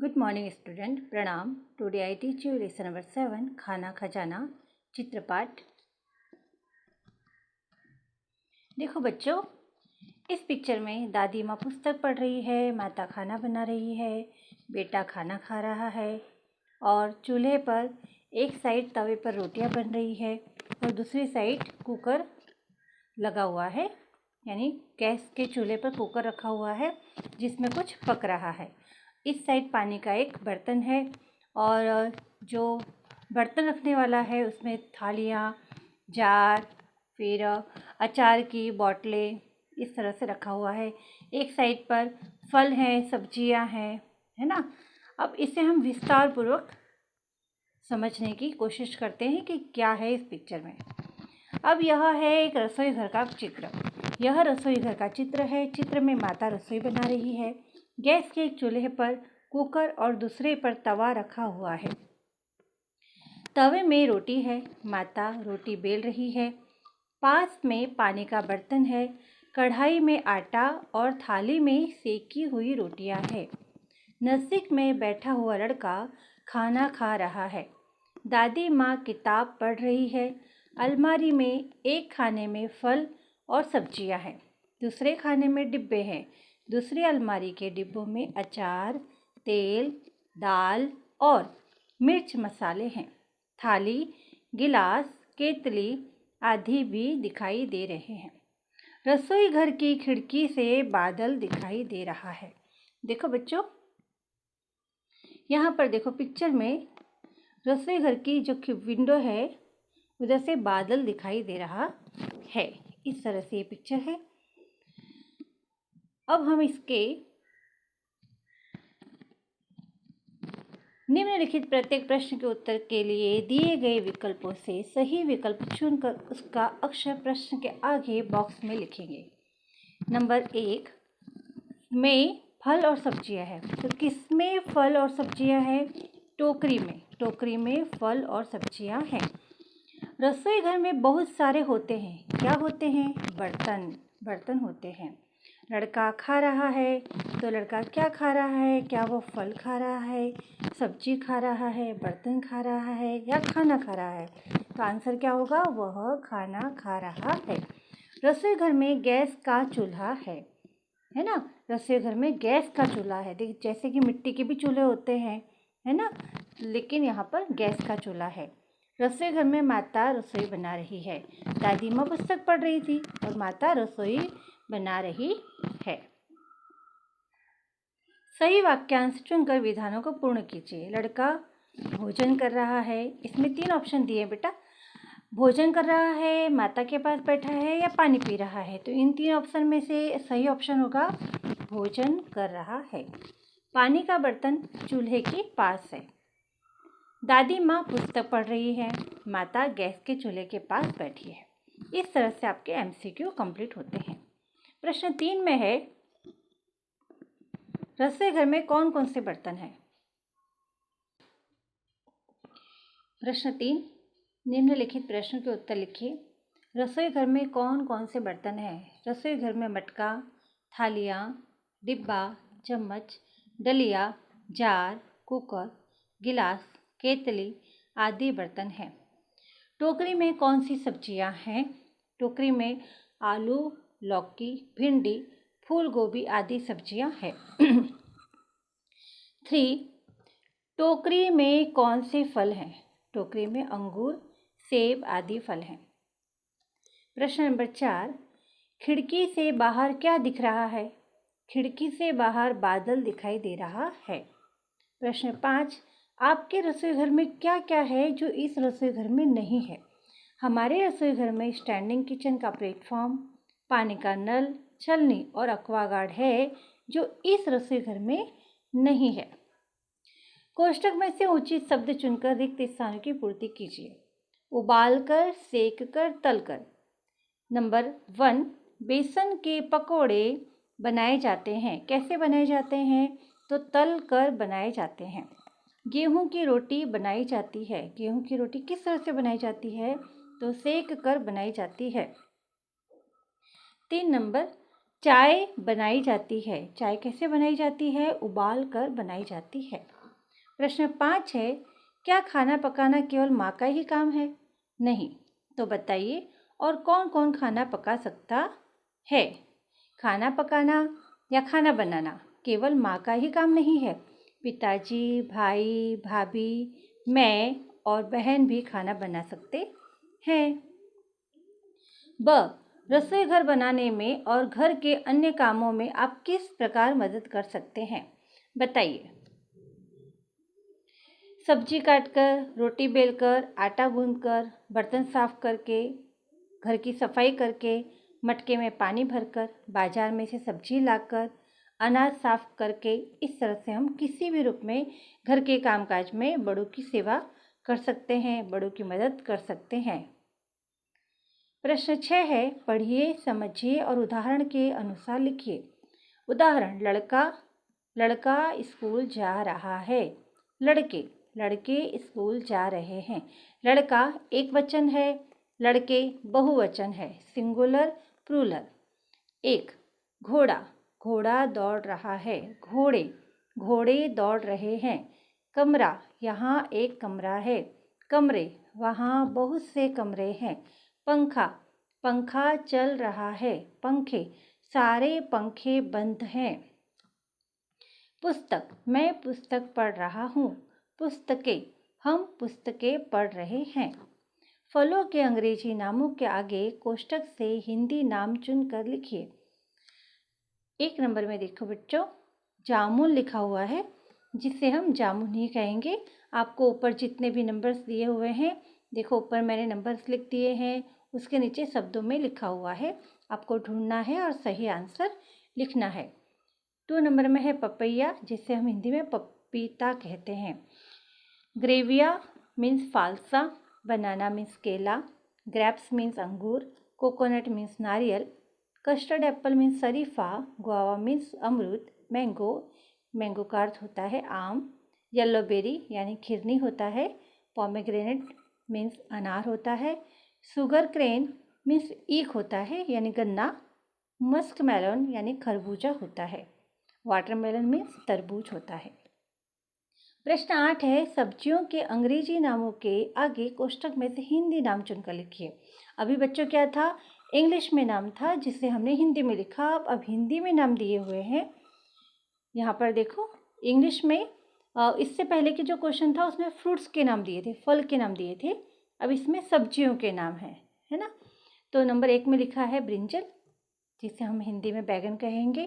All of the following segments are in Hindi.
Good morning student, प्रणाम. Today I teach you lesson number 7 खाना खजाना चित्रपाठ. देखो बच्चों, इस पिक्चर में दादी माँ पुस्तक पढ़ रही है, माता खाना बना रही है, बेटा खाना खा रहा है और चूल्हे पर एक साइड तवे पर रोटियां बन रही है और दूसरी साइड कुकर लगा हुआ है, यानी गैस के चूल्हे पर कुकर रखा हुआ है जिसमें कुछ पक रहा है. इस साइड पानी का एक बर्तन है और जो बर्तन रखने वाला है उसमें थालियाँ, जार, फिर अचार की बोतलें इस तरह से रखा हुआ है. एक साइड पर फल हैं, सब्जियां हैं, है ना. अब इसे हम विस्तार पूर्वक समझने की कोशिश करते हैं कि क्या है इस पिक्चर में. अब यह है एक रसोई घर का चित्र. यह रसोई घर का चित्र है. चित्र में माता रसोई बना रही है. गैस के एक चूल्हे पर कुकर और दूसरे पर तवा रखा हुआ है. तवे में रोटी है. माता रोटी बेल रही है. पास में पानी का बर्तन है. कढ़ाई में आटा और थाली में सेकी हुई रोटियां है. नज़दीक में बैठा हुआ लड़का खाना खा रहा है. दादी माँ किताब पढ़ रही है. अलमारी में एक खाने में फल और सब्जियां हैं. दूसरे खाने में डिब्बे हैं. दूसरी अलमारी के डिब्बों में अचार, तेल, दाल और मिर्च मसाले हैं. थाली, गिलास, केतली आदि भी दिखाई दे रहे हैं. रसोई घर की खिड़की से बादल दिखाई दे रहा है. देखो बच्चों, यहाँ पर देखो पिक्चर में रसोई घर की जो विंडो है उधर से बादल दिखाई दे रहा है. इस तरह से ये पिक्चर है. अब हम इसके निम्नलिखित प्रत्येक प्रश्न के उत्तर के लिए दिए गए विकल्पों से सही विकल्प चुनकर उसका अक्षर प्रश्न के आगे बॉक्स में लिखेंगे. नंबर 1 में फल और सब्जियां हैं. तो किसमें फल और सब्जियां हैं? टोकरी में. टोकरी में फल और सब्जियां हैं. रसोई घर में बहुत सारे होते हैं. क्या होते हैं? बर्तन. बर्तन होते हैं. लड़का खा रहा है. तो लड़का क्या खा रहा है? क्या वो फल खा रहा है, सब्जी खा रहा है, बर्तन खा रहा है या खाना खा रहा है? तो आंसर क्या होगा? वह खाना खा रहा है. रसोई घर में गैस का चूल्हा है ना. रसोई घर में गैस का चूल्हा है. देखिए, जैसे कि मिट्टी के भी चूल्हे होते हैं, है ना, लेकिन यहाँ पर गैस का चूल्हा है. रसोई घर में माता रसोई बना रही है. दादी माँ पुस्तक पढ़ रही थी और माता रसोई बना रही है. सही वाक्यांश चुनकर विधानों को पूर्ण कीजिए. लड़का भोजन कर रहा है. इसमें 3 ऑप्शन दिए बेटा. भोजन कर रहा है, माता के पास बैठा है या पानी पी रहा है. तो इन 3 ऑप्शन में से सही ऑप्शन होगा भोजन कर रहा है. पानी का बर्तन चूल्हे के पास है. दादी माँ पुस्तक पढ़ रही है. माता गैस के चूल्हे के पास बैठी है. इस तरह से आपके MCQ कंप्लीट होते हैं. प्रश्न 3 में है, रसोई घर में कौन कौन से बर्तन हैं? प्रश्न 3, निम्नलिखित प्रश्न के उत्तर लिखिए. रसोई घर में कौन कौन से बर्तन हैं? रसोई घर में मटका, थालियाँ, डिब्बा, चम्मच, डलिया, जार, कुकर, गिलास, केतली आदि बर्तन हैं. टोकरी में कौन सी सब्जियां हैं? टोकरी में आलू, लौकी, भिंडी, फूल गोभी आदि सब्जियां हैं. 3, टोकरी में कौन से फल हैं? टोकरी में अंगूर, सेब आदि फल हैं. प्रश्न नंबर 4, खिड़की से बाहर क्या दिख रहा है? खिड़की से बाहर बादल दिखाई दे रहा है. प्रश्न 5, आपके रसोई घर में क्या क्या है जो इस रसोई घर में नहीं है? हमारे रसोई घर में स्टैंडिंग किचन का प्लेटफॉर्म, पानी का नल, छलनी और एक्वागार्ड है जो इस रसोई घर में नहीं है. कोष्ठक में से उचित शब्द चुनकर रिक्त स्थानों की पूर्ति कीजिए. उबालकर, सेककर, तलकर. नंबर 1, बेसन के पकोड़े बनाए जाते हैं. कैसे बनाए जाते हैं? तो तल कर बनाए जाते हैं. गेहूं की रोटी बनाई जाती है. गेहूं की रोटी किस तरह से बनाई जाती है? तो सेक कर बनाई जाती है. 3 नंबर, चाय बनाई जाती है। चाय कैसे बनाई जाती है? उबाल कर बनाई जाती है। प्रश्न 5 है, क्या खाना पकाना केवल माँ का ही काम है? नहीं। तो बताइए, और कौन कौन खाना पका सकता है? खाना पकाना या खाना बनाना केवल माँ का ही काम नहीं है। पिताजी, भाई, भाभी, मैं और बहन भी खाना बना सकते हैं। ब, रसोई घर बनाने में और घर के अन्य कामों में आप किस प्रकार मदद कर सकते हैं? बताइए। सब्जी काटकर, रोटी बेलकर, आटा गूंथकर, बर्तन साफ करके, घर की सफाई करके, मटके में पानी भरकर, बाजार में से सब्जी लाकर, अनाज साफ करके, इस तरह से हम किसी भी रूप में घर के कामकाज में बड़ों की सेवा कर सकते हैं, बड़ों की मदद कर सकते हैं। प्रश्न 6 है, पढ़िए, समझिए और उदाहरण के अनुसार लिखिए। उदाहरण, लड़का स्कूल जा रहा है। लड़के स्कूल जा रहे हैं। लड़का एक वचन है, लड़के बहुवचन है, सिंगुलर प्लूरल। 1, घोड़ा दौड़ रहा है। घोड़े दौड़ रहे हैं। कमरा, यहाँ एक कमरा है। कमरे, वहाँ बहुत से कमरे हैं। पंखा चल रहा है। पंखे, सारे पंखे बंद हैं। पुस्तक, मैं पुस्तक पढ़ रहा हूँ। पुस्तकें, हम पुस्तकें पढ़ रहे हैं। फलों के अंग्रेजी नामों के आगे कोष्ठक से हिंदी नाम चुनकर लिखिए। 1 नंबर में देखो बच्चों, जामुन लिखा हुआ है, जिसे हम जामुन ही कहेंगे। आपको ऊपर जितने भी नंबर्स दिए हुए हैं, देखो ऊपर मैंने नंबर्स लिख दिए हैं, उसके नीचे शब्दों में लिखा हुआ है। आपको ढूंढना है और सही आंसर लिखना है। 2 नंबर में है पपैया, जिसे हम हिंदी में पपीता कहते हैं। ग्रेविया मीन्स फालसा, बनाना मीन्स केला, ग्रेप्स मीन्स अंगूर, कोकोनट मीन्स नारियल, कस्टर्ड एप्पल मीन्स शरीफा, गुआवा मीन्स अमरूद, मैंगो का अर्थ होता है आम, येलो बेरी यानी खिरनी होता है, पोमेग्रेनेट मीन्स अनार होता है, शुगर क्रेन मीन्स ईख होता है यानी गन्ना, मस्क मेलन यानी खरबूजा होता है, वाटरमेलन मीन्स तरबूज होता है। प्रश्न 8 है, सब्जियों के अंग्रेजी नामों के आगे कोष्ठक में से हिंदी नाम चुनकर लिखिए। अभी बच्चों क्या था, इंग्लिश में नाम था जिसे हमने हिंदी में लिखा, अब हिंदी में नाम दिए हुए हैं। यहाँ पर देखो, इंग्लिश में इससे पहले के जो क्वेश्चन था उसमें फ्रूट्स के नाम दिए थे, फल के नाम दिए थे, अब इसमें सब्जियों के नाम है ना। तो नंबर 1 में लिखा है ब्रिंजल, जिसे हम हिंदी में बैगन कहेंगे,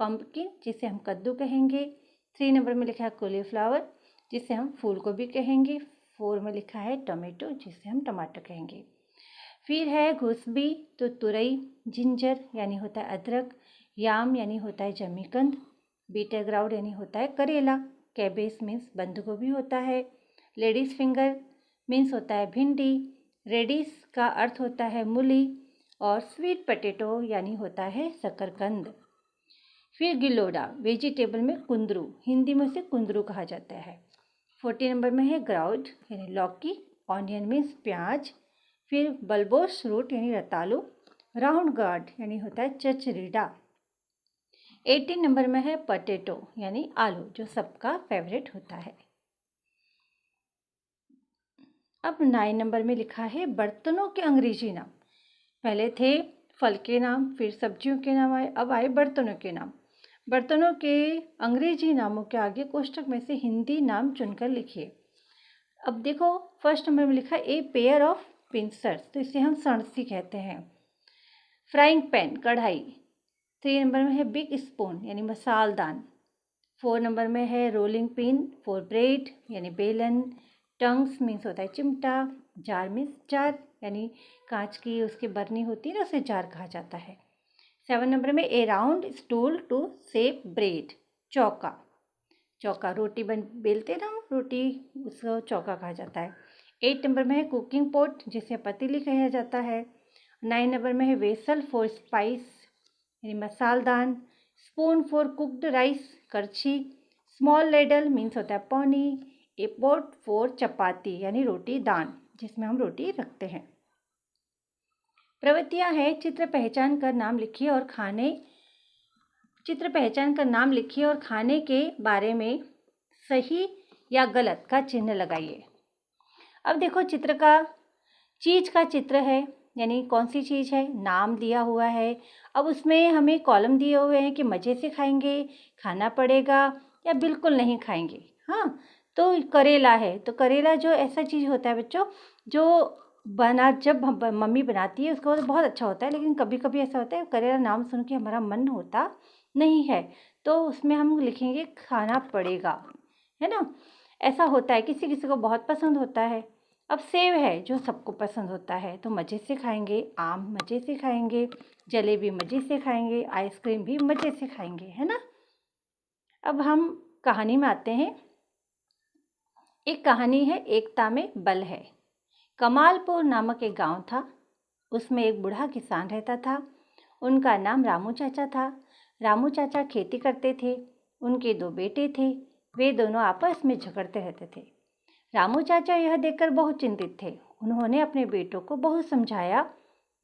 पंपकिन जिसे हम कद्दू कहेंगे। 3 नंबर में लिखा है कॉलीफ्लावर, जिसे हम फूल गोभी कहेंगे। 4 में लिखा है टोमेटो, जिसे हम टमाटर कहेंगे। फिर है घुसबी, तो तुरई, जिंजर यानी होता है अदरक, याम यानी होता है जमीकंद, बीटर ग्राउंड यानी होता है करेला, कैबेज मीन्स बंद गोभी होता है, लेडीज फिंगर मीन्स होता है भिंडी, रेडिश का अर्थ होता है मूली, और स्वीट पोटैटो यानी होता है शकरकंद। फिर गिलोडा, वेजिटेबल में कुंदरू, हिंदी में उसे कुंदरू कहा जाता है। 40 नंबर में है ग्राउड यानी लौकी, ऑनियन मीन्स प्याज। फिर बल्बोस रूट यानी रतालू, राउंड गार्ड यानी होता है चचरीडा। 18 नंबर में है पोटैटो यानी आलू, जो सबका फेवरेट होता है। अब 9 नंबर में लिखा है बर्तनों के अंग्रेजी नाम। पहले थे फल के नाम, फिर सब्जियों के नाम आए, अब आए बर्तनों के नाम। बर्तनों के अंग्रेजी नामों के आगे कोष्ठक में से हिंदी नाम चुनकर लिखिए। अब देखो, फर्स्ट नंबर में लिखा है ए पेयर ऑफ पिंसर्स, तो इसे हम सणसी कहते हैं। फ्राइंग पैन, कढ़ाई। 3 नंबर में है बिग स्पून यानी मसालदान। 4 नंबर में है रोलिंग पिन फॉर ब्रेड यानी बेलन। टंग्स मीन्स होता है चिमटा। जार मीन्स जार यानी कांच की उसकी बरनी होती है ना, उसे जार कहा जाता है। 7 नंबर में a round stool to shape bread, चौका रोटी बेलते ना हम, रोटी उसको चौका कहा जाता है। 8 नंबर में है कुकिंग पॉट, जिसे पतीली कहा जाता है। 9 नंबर में है वेसल फॉर स्पाइस यानी Masaldan. Spoon for cooked rice, करछी। स्मॉल लेडल मीन्स होता है पौनी। ए पॉट फॉर चपाती यानी रोटी दान, जिसमें हम रोटी रखते हैं। प्रवृत्तियां हैं, चित्र पहचान कर नाम लिखिए और खाने चित्र पहचान कर नाम लिखिए और खाने के बारे में सही या गलत का चिन्ह लगाइए। अब देखो चित्र का चीज़ का चित्र है, यानी कौन सी चीज़ है, नाम दिया हुआ है। अब उसमें हमें कॉलम दिए हुए हैं कि मज़े से खाएंगे, खाना पड़ेगा या बिल्कुल नहीं खाएंगे। हाँ, तो करेला है, तो करेला जो ऐसा चीज़ होता है बच्चों, जो जब मम्मी बनाती है उसको तो बहुत अच्छा होता है, लेकिन कभी कभी ऐसा होता है करेला नाम सुन के हमारा मन होता नहीं है, तो उसमें हम लिखेंगे खाना पड़ेगा, है ना। ऐसा होता है, किसी किसी को बहुत पसंद होता है। अब सेब है जो सबको पसंद होता है, तो मज़े से खाएंगे, आम मज़े से खाएंगे, जलेबी मज़े से खाएंगे, आइसक्रीम भी मज़े से खाएंगे, है ना। अब हम कहानी में आते हैं। एक कहानी है, एकता में बल है। कमालपुर नामक एक गांव था। उसमें एक बूढ़ा किसान रहता था। उनका नाम रामू चाचा था। रामू चाचा खेती करते थे। उनके 2 बेटे थे। वे दोनों आपस में झगड़ते रहते थे। रामू चाचा यह देखकर बहुत चिंतित थे। उन्होंने अपने बेटों को बहुत समझाया,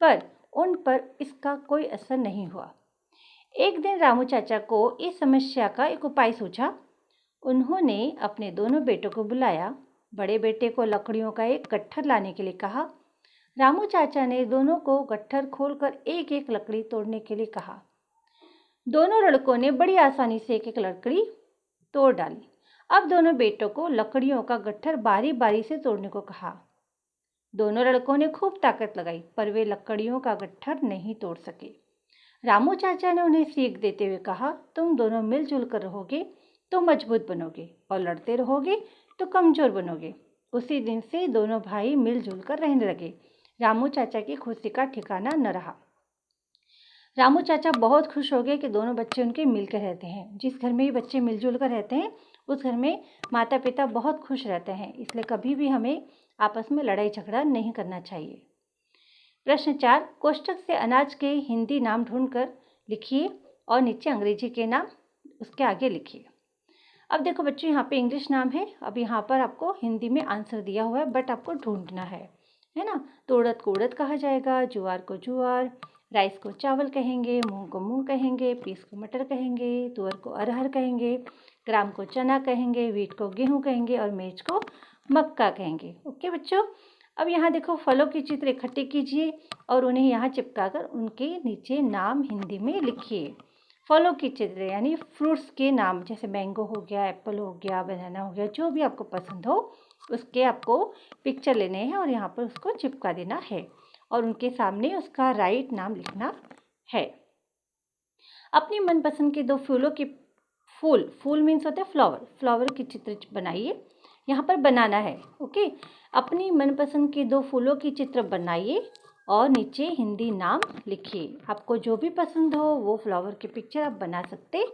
पर उन पर इसका कोई असर नहीं हुआ। एक दिन रामू चाचा को इस समस्या का एक उपाय सूझा। उन्होंने अपने दोनों बेटों को बुलाया। बड़े बेटे को लकड़ियों का एक गट्ठर लाने के लिए कहा। रामू चाचा ने दोनों को गट्ठर खोलकर एक एक लकड़ी तोड़ने के लिए कहा। दोनों लड़कों ने बड़ी आसानी से एक एक लकड़ी तोड़ डाली। अब दोनों बेटों को लकड़ियों का गट्ठर बारी बारी से तोड़ने को कहा। दोनों लड़कों ने खूब ताकत लगाई, पर वे लकड़ियों का गट्ठर नहीं तोड़ सके। रामू चाचा ने उन्हें सीख देते हुए कहा, तुम दोनों मिलजुल कर रहोगे तो मजबूत बनोगे, और लड़ते रहोगे तो कमजोर बनोगे। उसी दिन से दोनों भाई मिलजुल कर रहने लगे। रामू चाचा की खुशी का ठिकाना न रहा। रामू चाचा बहुत खुश हो गए कि दोनों बच्चे उनके मिलकर रहते हैं। जिस घर में ये बच्चे मिलजुल कर रहते हैं उस घर में माता पिता बहुत खुश रहते हैं, इसलिए कभी भी हमें आपस में लड़ाई झगड़ा नहीं करना चाहिए। प्रश्न 4, कोष्ठक से अनाज के हिंदी नाम ढूंढकर लिखिए और नीचे अंग्रेजी के नाम उसके आगे लिखिए। अब देखो बच्चों, यहाँ पे इंग्लिश नाम है। अब यहाँ पर आपको हिंदी में आंसर दिया हुआ है, बट आपको ढूंढना है ना। तो उड़द को उड़द कहा जाएगा, ज्वार को ज्वार, राइस को चावल कहेंगे, मूंग को मूंग कहेंगे, पीस को मटर कहेंगे, तुअर को अरहर कहेंगे, ग्राम को चना कहेंगे, वीट को गेहूँ कहेंगे और मेज को मक्का कहेंगे। ओके बच्चों, अब यहाँ देखो फलों के चित्र इकट्ठे कीजिए और उन्हें यहाँ चिपकाकर उनके नीचे नाम हिंदी में लिखिए। फलों के चित्र यानी फ्रूट्स के नाम, जैसे मैंगो हो गया, एप्पल हो गया, बनाना हो गया, जो भी आपको पसंद हो उसके आपको पिक्चर लेने हैं और यहाँ पर उसको चिपका देना है और उनके सामने उसका राइट नाम लिखना है। अपनी मनपसंद के 2 फूलों के फूल मीन्स होता है फ्लावर के चित्र बनाइए। यहाँ पर बनाना है। ओके, अपनी मनपसंद के 2 फूलों की चित्र बनाइए और नीचे हिंदी नाम लिखिए। आपको जो भी पसंद हो वो फ्लावर की पिक्चर आप बना सकते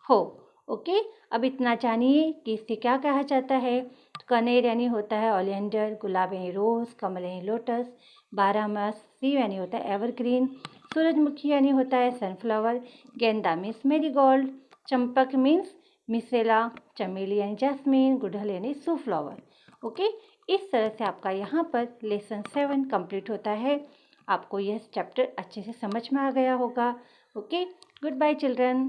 हो। ओके, अब इतना जानिए कि इससे क्या कहा जाता है। कनेर यानी होता है ओलियंडर, गुलाब यानी रोज़, कमल यानी लोटस, बारहमासी यानी होता है एवरग्रीन, सूरजमुखी यानी होता है सनफ्लावर, गेंदा means marigold, Champak means micellar, चमेली यानी जैस्मीन, गुड़हल यानी सूफ्लावर। ओके, इस तरह से आपका यहाँ पर लेसन 7 कंप्लीट होता है। आपको यह चैप्टर अच्छे से समझ में आ गया होगा। Okay, good bye children.